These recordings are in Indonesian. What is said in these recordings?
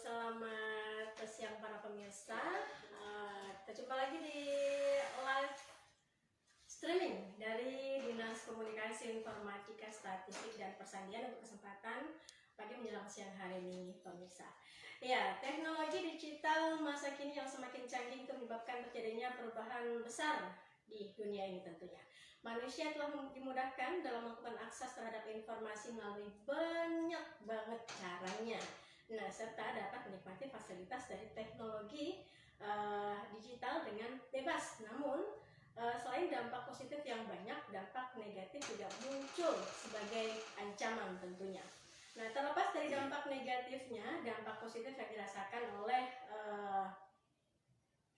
selamat siang para pemirsa. Kita jumpa lagi di live streaming dari Dinas Komunikasi Informatika Statistik dan Persandian untuk kesempatan pagi menjelang siang hari ini pemirsa. Ya, teknologi digital masa kini yang semakin canggih itu menyebabkan terjadinya perubahan besar di dunia ini tentunya. Manusia telah dimudahkan dalam melakukan akses terhadap informasi melalui banyak banget caranya. Nah, serta dapat menikmati fasilitas dari teknologi digital dengan bebas. Namun, selain dampak positif yang banyak, dampak negatif juga muncul sebagai ancaman tentunya. Nah, terlepas dari dampak negatifnya, dampak positif yang dirasakan oleh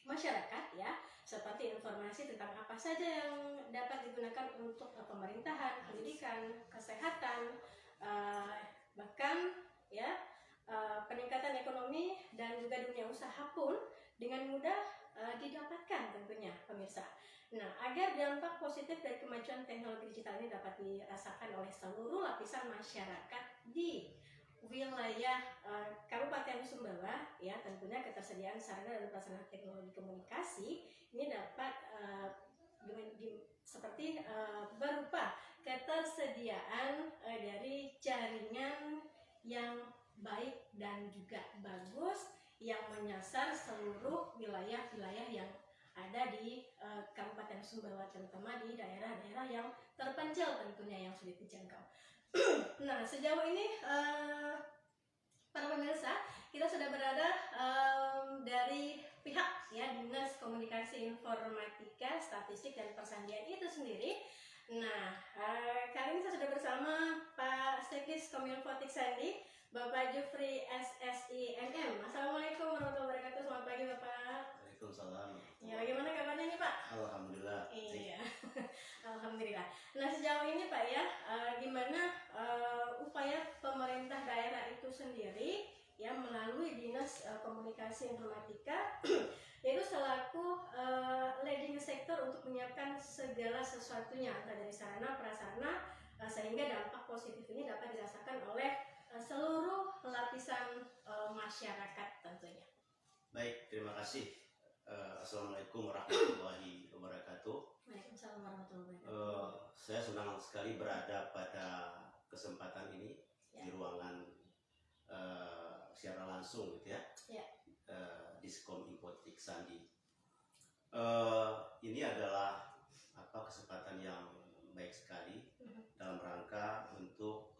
masyarakat ya, seperti informasi tentang apa saja yang dapat digunakan untuk pemerintahan, pendidikan, kesehatan, bahkan ya peningkatan ekonomi dan juga dunia usaha pun dengan mudah didapatkan tentunya pemirsa. Nah, agar dampak positif dari kemajuan teknologi digital ini dapat dirasakan oleh seluruh lapisan masyarakat di wilayah Kabupaten Sumbawa, ya tentunya ketersediaan sarana dan prasarana teknologi komunikasi ini dapat seperti berupa ketersediaan dari jaringan yang baik dan juga bagus yang menyasar seluruh wilayah-wilayah yang ada di Kabupaten Sumbawa, terutama di daerah-daerah yang terpencil tentunya yang sulit dijangkau. Nah, sejauh ini para pemirsa, kita sudah berada dari pihak ya Dinas Komunikasi Informatika, Statistik dan Persandian itu sendiri. Nah, kali ini saya sudah bersama Pak Sekdis Kominfotik Sandi, Bapak Jufri SSI MM. Assalamualaikum warahmatullahi wabarakatuh. Selamat pagi Bapak. Waalaikumsalam. Ya, bagaimana kabarnya nih Pak? Alhamdulillah. Iya, alhamdulillah. Nah, sejauh ini Pak ya, gimana upaya pemerintah daerah itu sendiri ya melalui Dinas Komunikasi Informatika yaitu selaku leading sektor untuk menyiapkan segala sesuatunya entah dari sarana prasarana sehingga dampak positif ini dapat dirasakan oleh seluruh lapisan masyarakat tentunya. Baik, terima kasih. Assalamualaikum warahmatullahi wabarakatuh. Waalaikumsalam warahmatullahi wabarakatuh. Saya senang sekali berada pada kesempatan ini Ya. di ruangan secara langsung gitu ya. Ya. Diskom Infotik Sandi. Ini adalah kesempatan yang baik sekali dalam rangka untuk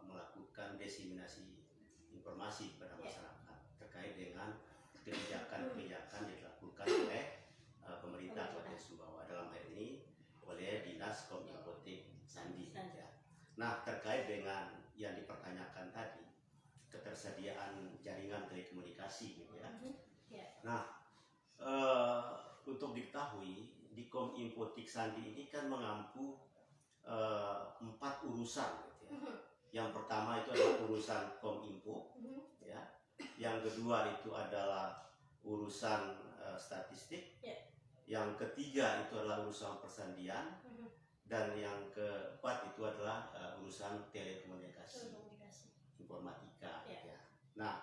melakukan diseminasi informasi kepada masyarakat terkait dengan kebijakan-kebijakan yang dilakukan oleh pemerintah Kabupaten Sumbawa, dalam hal ini oleh Dinas Kominfotik Sandi. Ya. Nah, terkait dengan yang dipertanyakan tadi, ketersediaan jaringan telekomunikasi gitu ya. Nah, untuk diketahui di Kominfotik Sandi ini kan mengampu 4 urusan gitu ya. Yang pertama itu adalah urusan Kominfo ya. Yang kedua itu adalah urusan statistik. Yang ketiga itu adalah urusan persandian. Dan yang keempat itu adalah urusan telekomunikasi informatika ya. Nah,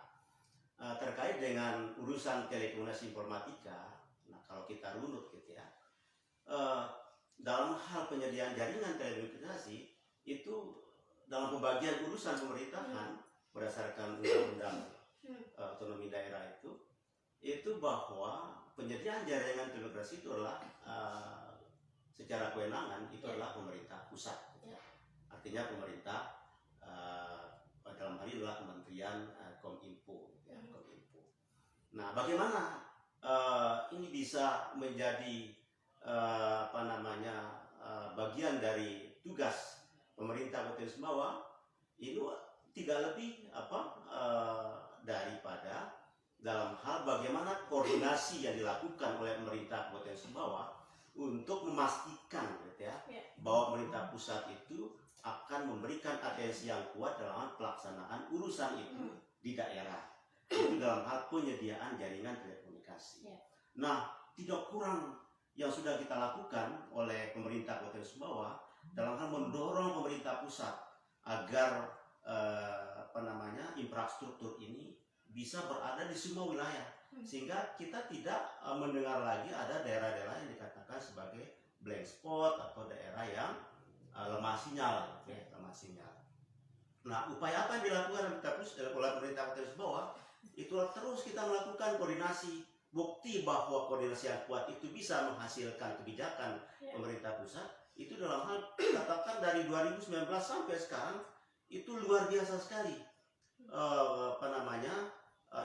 terkait dengan urusan telekomunikasi informatika, nah kalau kita runut gitu ya, dalam hal penyediaan jaringan telekomunikasi itu dalam pembagian urusan pemerintahan berdasarkan undang-undang otonomi daerah itu bahwa penyediaan jaringan telekomunikasi itu adalah secara kewenangan itu adalah pemerintah pusat. Artinya pemerintah dalam hal ini adalah Kementerian Kominfo ya, Kominfo. Nah, bagaimana ini bisa menjadi bagian dari tugas pemerintah Kabupaten Sumbawa? Ini tidak lebih daripada dalam hal bagaimana koordinasi yang dilakukan oleh pemerintah Kabupaten Sumbawa untuk memastikan gitu ya, bahwa pemerintah pusat itu akan memberikan atensi yang kuat dalam pelaksanaan urusan itu di daerah. Itu dalam hal penyediaan jaringan telekomunikasi. Nah, tidak kurang yang sudah kita lakukan oleh pemerintah Kabupaten Sumbawa dalam hal mendorong pemerintah pusat agar infrastruktur ini bisa berada di semua wilayah, sehingga kita tidak mendengar lagi ada daerah-daerah yang dikatakan sebagai blank spot atau daerah yang lemah sinyal, ya, lemah sinyal. Nah, upaya apa yang dilakukan oleh pemerintah Kabupaten Sumbawa? Itulah terus kita melakukan koordinasi. Bukti bahwa koordinasi yang kuat itu bisa menghasilkan kebijakan pemerintah pusat itu dalam hal katakan dari 2019 sampai sekarang itu luar biasa sekali.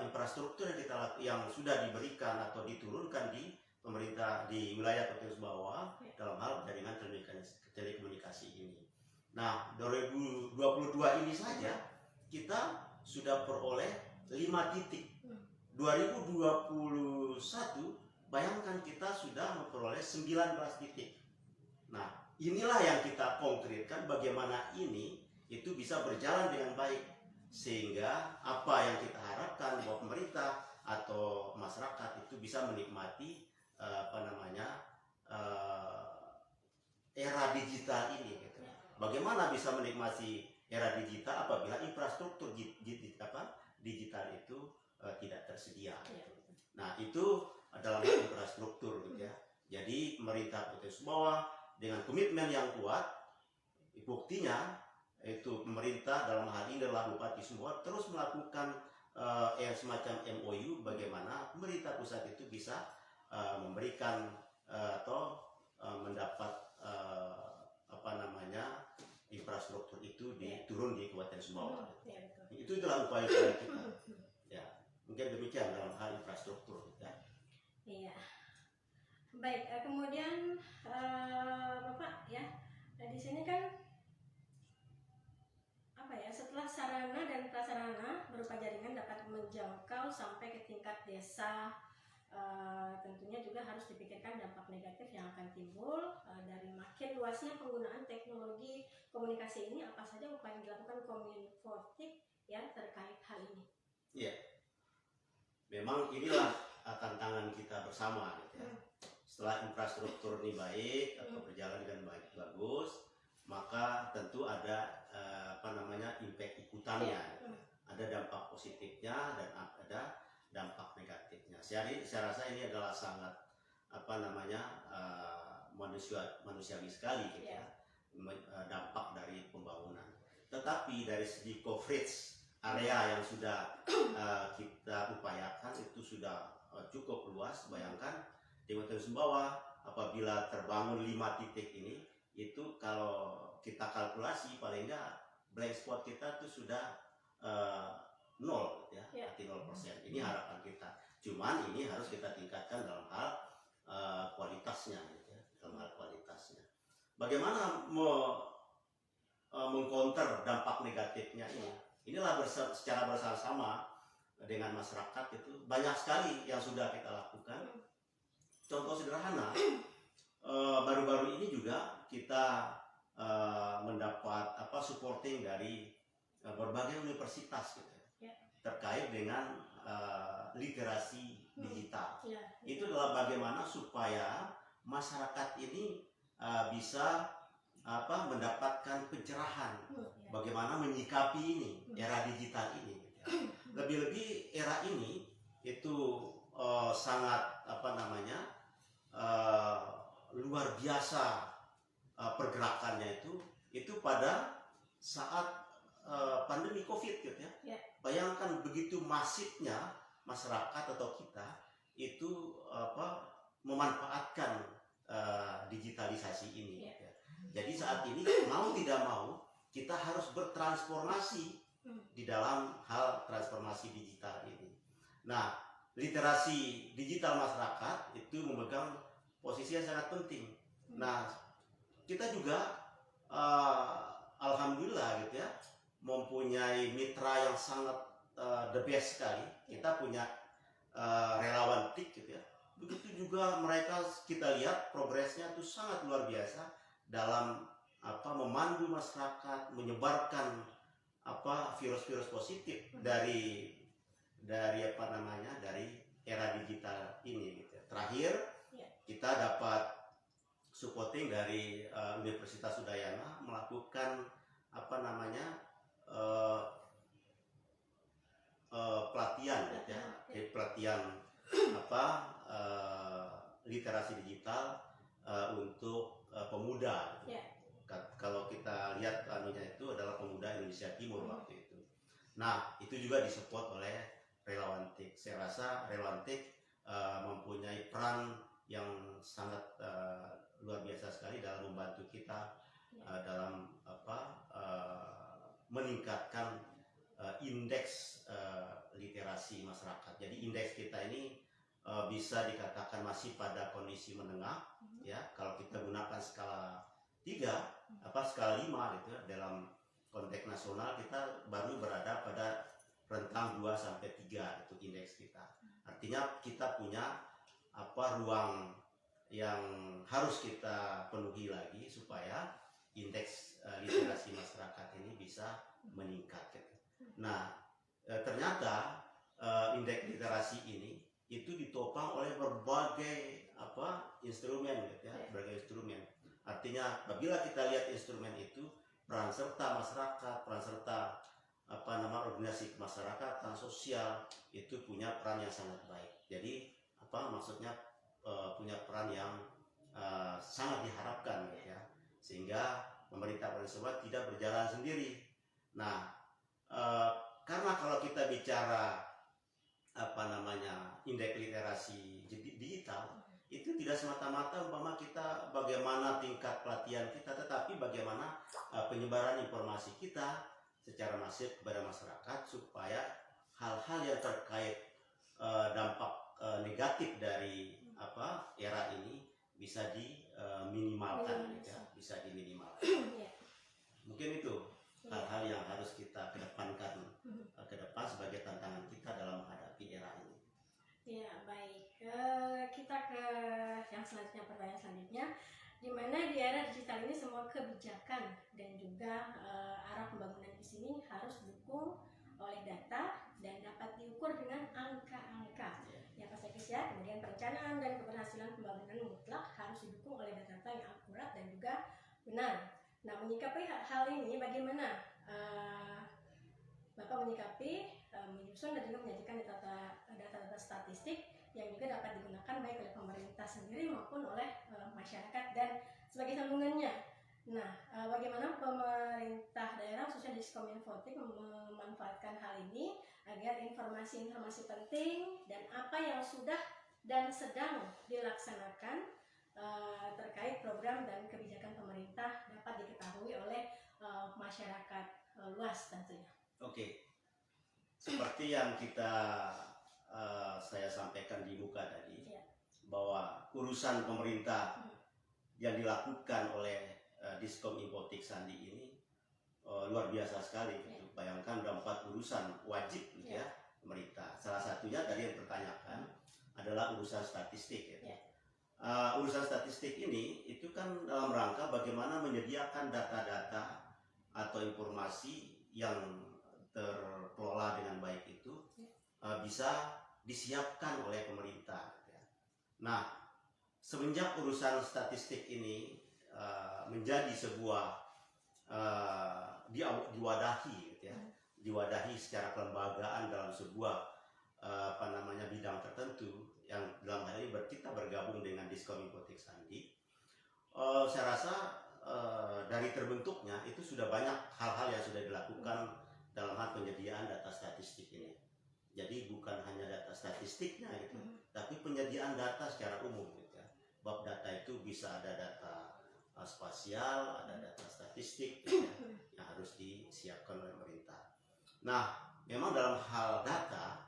Infrastruktur yang sudah diberikan atau diturunkan di pemerintah di wilayah Kabupaten Sumbawa dalam hal jaringan telekomunikasi ini. Nah, 2022 ini saja kita sudah peroleh 5 titik. 2021 bayangkan kita sudah memperoleh 19 titik. Nah, inilah yang kita konkretkan bagaimana ini itu bisa berjalan dengan baik, sehingga apa yang kita harapkan bahwa pemerintah atau masyarakat itu bisa menikmati era digital ini gitu. Bagaimana bisa menikmati era digital apabila infrastruktur digital itu tidak tersedia. Nah, itu adalah infrastruktur gitu ya. Jadi pemerintah Kabupaten Sumbawa dengan komitmen yang kuat, buktinya itu pemerintah dalam hal ini adalah Bupati Sumbawa terus melakukan semacam MOU bagaimana pemerintah pusat itu bisa memberikan atau mendapat infrastruktur itu turun di Kabupaten Sumbawa. Itu adalah upaya kita. Ya, mungkin demikian dalam hal infrastruktur. Ya. Iya. Baik, kemudian Bapak ya, di sini kan setelah sarana dan prasarana berupa jaringan dapat menjangkau sampai ke tingkat desa, tentunya juga harus dipikirkan dampak negatif yang akan timbul dari makin luasnya penggunaan teknologi komunikasi ini. Apa saja upaya yang dilakukan Kominfotik ya terkait hal ini? Iya, memang inilah tantangan kita bersama gitu ya. Setelah infrastruktur ini baik atau berjalan dengan bagus, maka tentu ada impact ikutannya, ada dampak positifnya dan ada dampak negatifnya. Saya rasa ini adalah sangat manusiawi sekali gitu ya, dampak dari pembangunan. Tetapi dari segi coverage area yang sudah kita upayakan itu sudah cukup luas. Bayangkan di Kabupaten Sumbawa apabila terbangun 5 titik ini, itu kalau kita kalkulasi paling enggak blank spot kita itu sudah 0 ya, arti 0%. Ini harapan kita. Cuman ini harus kita tingkatkan dalam hal kualitasnya gitu ya, dalam hal kualitasnya. Bagaimana mengcounter dampak negatifnya ini? Inilah secara bersama-sama dengan masyarakat itu banyak sekali yang sudah kita lakukan. Contoh sederhana, baru-baru ini juga kita mendapat supporting dari berbagai universitas gitu, terkait dengan literasi digital. Itu adalah bagaimana supaya masyarakat ini bisa mendapatkan pencerahan bagaimana menyikapi ini era digital ini gitu ya. Lebih-lebih era ini itu sangat luar biasa pergerakannya itu pada saat pandemi COVID gitu ya. Bayangkan begitu masifnya masyarakat atau kita itu memanfaatkan digitalisasi ini. Ya. Jadi saat ini mau tidak mau kita harus bertransformasi di dalam hal transformasi digital ini. Nah, literasi digital masyarakat itu memegang posisi yang sangat penting. Nah, kita juga alhamdulillah gitu ya, mempunyai mitra yang sangat the best sekali. Kita punya relawan TIK gitu ya. Begitu juga mereka, kita lihat progresnya itu sangat luar biasa dalam memandu masyarakat, menyebarkan virus-virus positif dari dari era digital ini gitu. Terakhir kita dapat supporting dari Universitas Udayana melakukan pelatihan gitu ya, pelatihan literasi digital untuk pemuda gitu. Kalau kita lihat anunya itu adalah Pemuda Indonesia Timur waktu itu. Nah, itu juga disupport oleh relawan TIK. Saya rasa relawan TIK mempunyai peran yang sangat luar biasa sekali dalam membantu kita dalam meningkatkan indeks literasi masyarakat. Jadi indeks kita ini bisa dikatakan masih pada kondisi menengah, ya. Kalau kita gunakan skala 3, skala 5 gitu ya, dalam konteks nasional kita baru berada pada rentang 2 sampai 3 itu indeks kita. Artinya kita punya ruang yang harus kita penuhi lagi supaya indeks literasi masyarakat ini bisa meningkat gitu. Nah, ternyata indeks literasi ini itu ditopang oleh berbagai instrumen gitu ya, berbagai instrumen. Artinya apabila kita lihat instrumen itu, peran serta masyarakat, peran serta organisasi kemasyarakatan sosial itu punya peran yang sangat baik. Jadi maksudnya punya peran yang sangat diharapkan gitu ya, sehingga pemerintah nasional tidak berjalan sendiri. Nah, karena kalau kita bicara indeks literasi digital itu tidak semata-mata kita bagaimana tingkat pelatihan kita, tetapi bagaimana penyebaran informasi kita secara masif kepada masyarakat supaya hal-hal yang terkait dampak negatif dari era ini bisa diminimalkan, bisa diminimalkan. Mungkin itu hal-hal yang harus kita kedepankan ke depan sebagai tantangan kita dalam menghadapi era ini. Ya, baik. Kita ke yang selanjutnya, pertanyaan selanjutnya, di mana di era digital ini semua kebijakan dan juga arah pembangunan di sini harus didukung oleh data dan dapat diukur dengan angka-angka. Ya, Pak Sekis ya, kemudian perencanaan dan keberhasilan pembangunan mutlak harus didukung oleh data yang akurat dan juga benar. Nah, menyikapi hal ini bagaimana Bapak menyikapi, menyusun dan juga menyajikan data-data statistik yang juga dapat digunakan baik oleh pemerintah sendiri maupun oleh masyarakat dan sebagai sambungannya. Nah, bagaimana pemerintah daerah khususnya Diskominfotik memanfaatkan hal ini agar informasi-informasi penting dan apa yang sudah dan sedang dilaksanakan terkait program dan kebijakan pemerintah dapat diketahui oleh masyarakat luas tentunya. Oke, seperti yang saya sampaikan di muka tadi, bahwa urusan pemerintah yang dilakukan oleh Diskominfotik Sandi ini luar biasa sekali. Bayangkan ada 4 urusan wajib gitu ya pemerintah. Salah satunya tadi yang dipertanyakan adalah urusan statistik. Urusan statistik ini itu kan dalam rangka bagaimana menyediakan data-data atau informasi yang terkelola dengan baik itu bisa disiapkan oleh pemerintah. Nah, semenjak urusan statistik ini menjadi sebuah diwadahi secara kelembagaan dalam sebuah bidang tertentu yang dalam hal ini kita bergabung dengan Diskominfotik Sandi. Saya rasa dari terbentuknya itu sudah banyak hal-hal yang sudah dilakukan dalam hal penyediaan data statistik ini. Jadi bukan hanya data statistiknya gitu, tapi penyediaan data secara umum gitu ya. Bab data itu bisa ada data spasial, ada data statistik gitu ya, yang harus disiapkan oleh pemerintah. Nah, memang dalam hal data,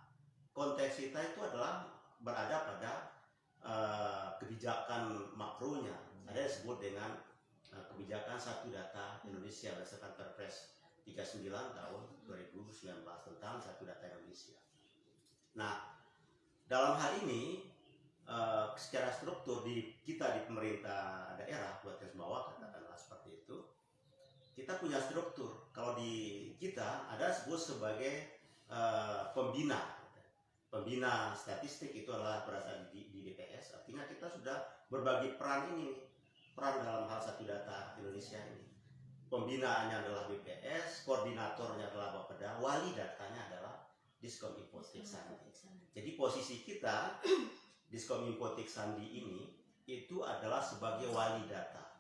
konteks kita itu adalah berada pada kebijakan makronya. Ada yang disebut dengan kebijakan Satu Data Indonesia berdasarkan Perpres 39 tahun 2019 tentang Satu Data Indonesia. Nah, dalam hal ini secara struktur kita di pemerintah daerah, buat garis bawah katakanlah seperti itu, kita punya struktur. Kalau di kita ada disebut sebagai pembina statistik, itu adalah berasal di DPS. Artinya kita sudah berbagi peran dalam hal Satu Data Indonesia ini. Pembinaannya adalah BPS, koordinatornya adalah Bapeda, wali datanya adalah Diskom Infotik Sandi. Jadi posisi kita Diskom Infotik Sandi ini itu adalah sebagai wali data.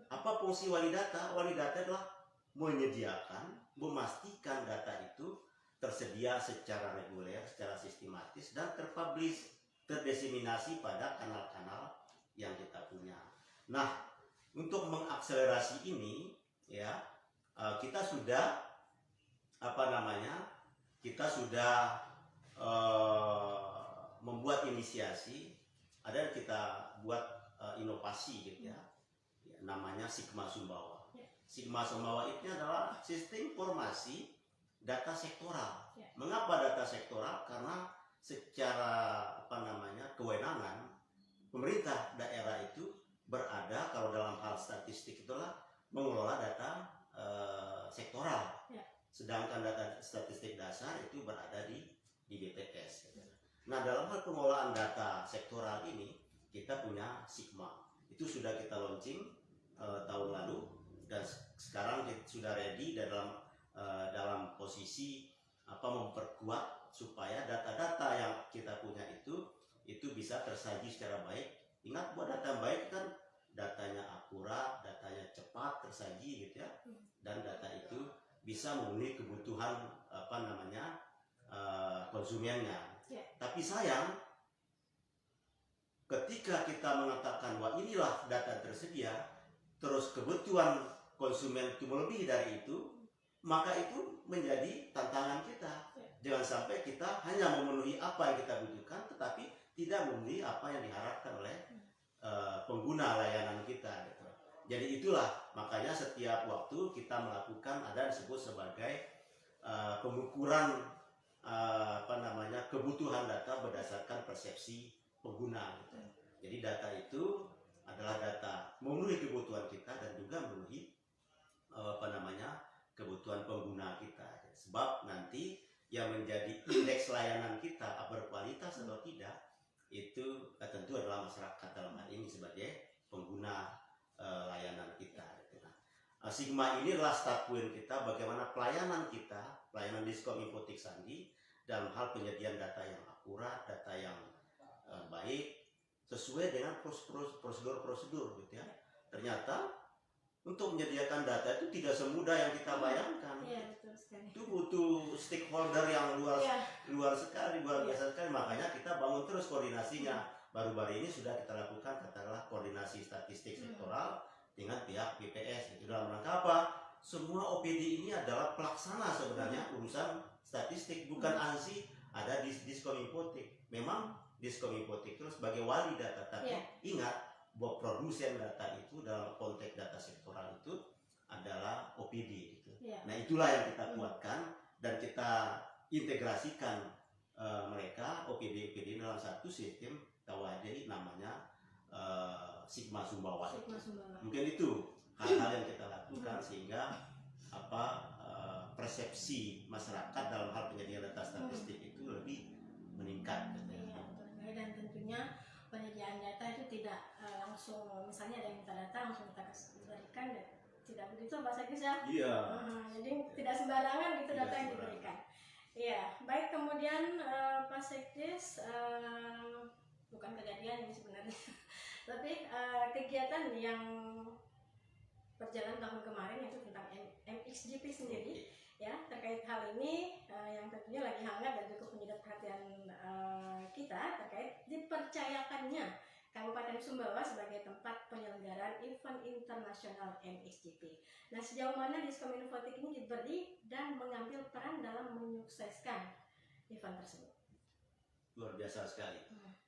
Apa fungsi wali data? Wali data adalah menyediakan, memastikan data itu tersedia secara reguler, secara sistematis dan terpublish, terdiseminasi pada kanal-kanal yang kita punya. Nah, untuk mengakselerasi ini ya, kita sudah membuat inisiasi, ada kita buat inovasi gitu ya, namanya Sigma Sumbawa. Sigma Sumbawa itu adalah sistem informasi data sektoral. Mengapa data sektoral? Karena secara kewenangan pemerintah daerah itu berada, kalau dalam hal statistik itulah mengelola data sektoral. Sedangkan data statistik dasar itu berada di BPS. Nah, dalam hal pengelolaan data sektoral ini kita punya Sigma. Itu sudah kita launching tahun lalu dan sekarang sudah ready dalam posisi memperkuat supaya data-data yang kita punya itu bisa tersaji secara baik. Ingat, buat data baik kan datanya akurat, datanya cepat tersaji gitu ya, dan data itu bisa memenuhi kebutuhan konsumennya. Tapi sayang, ketika kita mengatakan wah inilah data tersedia, terus kebutuhan konsumen itu melebihi dari itu, maka itu menjadi tantangan kita. Jangan sampai kita hanya memenuhi apa yang kita butuhkan, tetapi tidak memenuhi apa yang diharapkan oleh pengguna layanan kita gitu. Jadi itulah makanya setiap waktu kita melakukan ada disebut sebagai pengukuran kebutuhan data berdasarkan persepsi pengguna gitu. Jadi data itu adalah data memenuhi kebutuhan kita dan juga memenuhi kebutuhan pengguna kita. Sebab nanti yang menjadi indeks layanan kita berkualitas atau tidak itu tentu adalah masyarakat, dalam hal ini sebagai pengguna layanan kita. Sigma ini adalah start point kita bagaimana pelayanan kita, pelayanan Diskom Infotik Sandi dalam hal penyediaan data yang akurat, data yang baik sesuai dengan prosedur-prosedur gitu ya. Ternyata untuk menyediakan data itu tidak semudah yang kita bayangkan. Betul sekali. Itu butuh stakeholder yang luar biasa sekali. Makanya kita bangun terus koordinasinya. Baru-baru ini sudah kita lakukan katakanlah koordinasi statistik sektoral dengan pihak BPS. Itu dalam rangka apa? Semua OPD ini adalah pelaksana sebenarnya urusan statistik, bukan ANSI ada di Diskom Infotik. Memang Diskom Infotik terus sebagai wali data, tapi ingat bahwa produsen data itu dalam konteks data sektoral itu adalah OPD gitu. Nah, itulah yang kita kuatkan dan kita integrasikan mereka OPD dalam satu sistem tawadi namanya Sigma Sumbawa. Mungkin itu hal-hal yang kita lakukan sehingga persepsi masyarakat dalam hal penyediaan data statistik itu lebih meningkat. Dan tentunya penyediaan data itu tidak langsung, misalnya ada yang minta data langsung kita berikan, tidak begitu Pak Sekdes ya? Iya. Jadi tidak sembarangan itu data yang diberikan. Iya, baik. Kemudian Pak Sekdes, bukan kejadian ini sebenarnya, tapi kegiatan yang berjalan tahun kemarin itu tentang MXGP sendiri. Ya, terkait hal ini yang tentunya lagi hangat dan cukup menyedot perhatian kita terkait dipercayakannya Kabupaten Sumbawa sebagai tempat penyelenggaraan event internasional MXGP. Nah, sejauh mana Diskom Infotik ini diberi dan mengambil peran dalam menyukseskan event tersebut? Luar biasa sekali.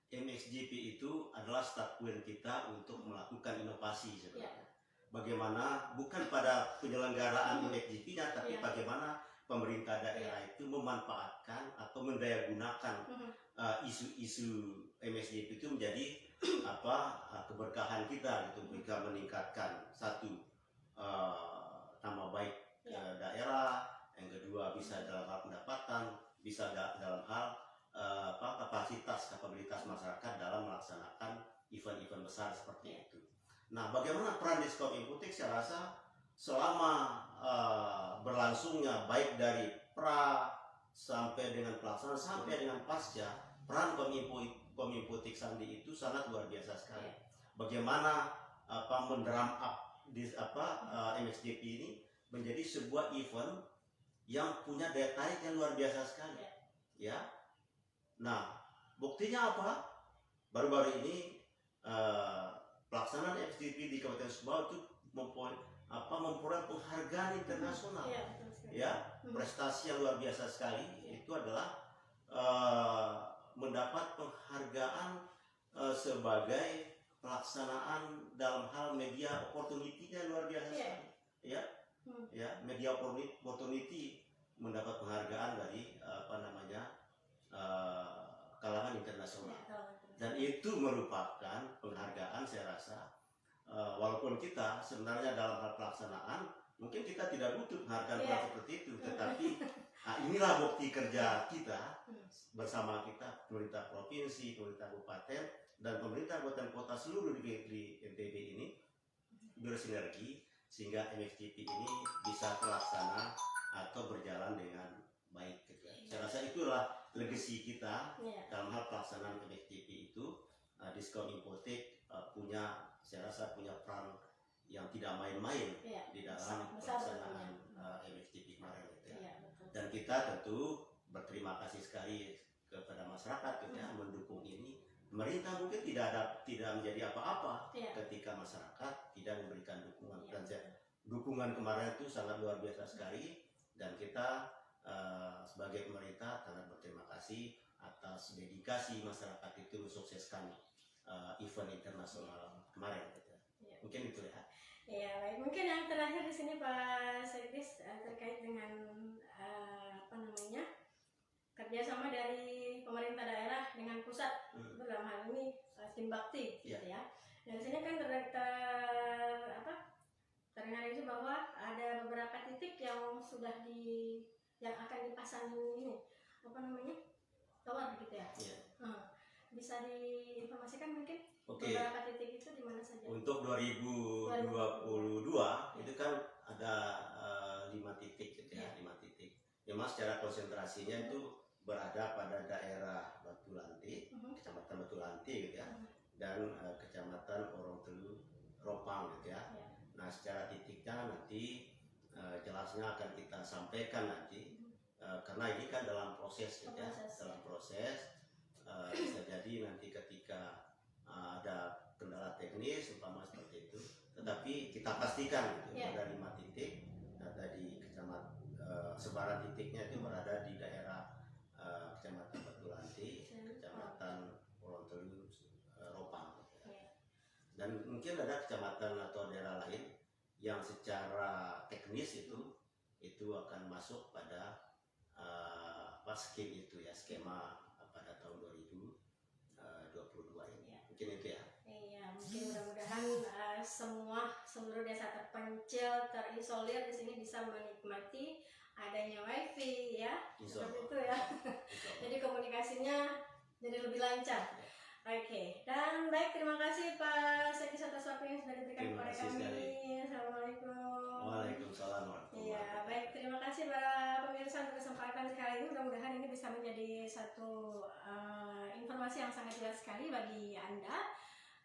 MXGP itu adalah start point kita untuk melakukan inovasi sebenarnya. Bagaimana bukan pada penyelenggaraan MXGP-nya, tapi bagaimana pemerintah daerah itu memanfaatkan atau mendayagunakan isu-isu MXGP itu menjadi keberkahan kita gitu, bisa meningkatkan satu nama baik daerah, yang kedua bisa dalam hal pendapatan, bisa dalam hal kapabilitas masyarakat dalam melaksanakan event-event besar seperti itu. Nah, bagaimana peran Diskom Infotik? Saya rasa selama berlangsungnya baik dari pra, sampai dengan pelaksanaan sampai dengan pasca, peran Kominfotik Sandi itu sangat luar biasa sekali. Bagaimana mendram up MXGP ini menjadi sebuah event yang punya daya tarik yang luar biasa sekali. Ya. Nah, buktinya apa? Baru-baru ini pelaksanaan MXGP di Kabupaten Sumbawa itu memperoleh penghargaan internasional. Ya, prestasi yang luar biasa sekali. Itu adalah mendapat penghargaan sebagai pelaksanaan dalam hal media opportunity-nya luar biasa sekali. Ya, ya, media opportunity mendapat penghargaan dari kalangan internasional. Dan itu merupakan penghargaan, saya rasa, walaupun kita sebenarnya dalam hal pelaksanaan mungkin kita tidak butuh penghargaan seperti itu, tetapi inilah bukti kerja kita bersama kita, pemerintah provinsi, pemerintah kabupaten, dan pemerintah kabupaten kota seluruh di NTB ini bersinergi sehingga MXGP ini bisa terlaksana atau berjalan dengan baik. Saya rasa itulah legacy kita dalam hal pelaksanaan MXGP itu. Diskon Infotek saya rasa punya peran yang tidak main-main di dalam pelaksanaan MXGP kemarin. Dan kita tentu berterima kasih sekali kepada masyarakat mendukung ini. Pemerintah mungkin tidak menjadi apa-apa ketika masyarakat tidak memberikan dukungan. Dan dukungan kemarin itu sangat luar biasa sekali, dan kita sebagai pemerintah sangat berterima kasih atas dedikasi masyarakat itu mensukseskan event internasional kemarin. Mungkin itu ya. Ya, baik. Mungkin yang terakhir di sini Pak Sekdis terkait dengan kerjasama dari pemerintah daerah dengan pusat, dalam hal ini tim bakti, gitu ya. Dan di sini kan teranalisis bahwa ada beberapa titik yang yang akan dipasang ini tower, gitu ya. Bisa diinformasikan mungkin beberapa titik itu di mana saja? Untuk 2022 itu kan ada 5 titik, gitu ya, 5 titik. Memang secara konsentrasinya itu berada pada daerah Batulanti, Kecamatan Batulanti, gitu ya, dan Kecamatan Orontelu Ropang, gitu ya. Nah, secara titiknya nanti jelasnya akan kita sampaikan nanti, karena ini kan dalam proses, gitu ya, dalam proses. Bisa jadi nanti ketika ada kendala teknis umpama seperti itu, tetapi kita pastikan gitu, ada 5 titik. Ada di kecamatan sebaran titiknya itu berada di daerah Kecamatan Batulanti, Kecamatan Orontelu Ropang, dan mungkin ada kecamatan atau daerah lain yang secara teknis itu akan masuk pada skema pada tahun 2022 ini. Mungkin itu ya. Iya, mungkin mudah-mudahan seluruh desa terpencil, terisolir di sini bisa menikmati adanya wifi, ya, seperti itu ya. Jadi komunikasinya jadi lebih lancar. Oke, dan baik, terima kasih Pak Sekdis atas waktu yang sudah diberikan kepada kami. Assalamualaikum. Waalaikumsalam. Iya, baik, terima kasih para pemirsa untuk kesempatan kali ini. Mudah-mudahan ini bisa menjadi satu informasi yang sangat jelas sekali bagi Anda,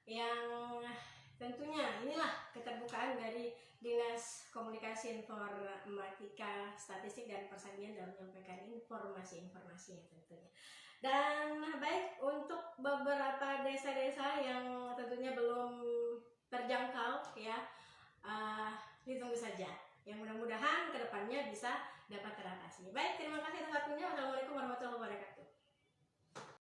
yang tentunya inilah keterbukaan dari Dinas Komunikasi Informatika Statistik dan Persandian dalam menyampaikan informasi-informasinya tentunya. Dan baik, untuk beberapa desa-desa yang tentunya belum terjangkau, ya, ditunggu saja. Yang mudah-mudahan kedepannya bisa dapat teratasi. Baik, terima kasih atas waktunya. Wassalamualaikum warahmatullahi wabarakatuh.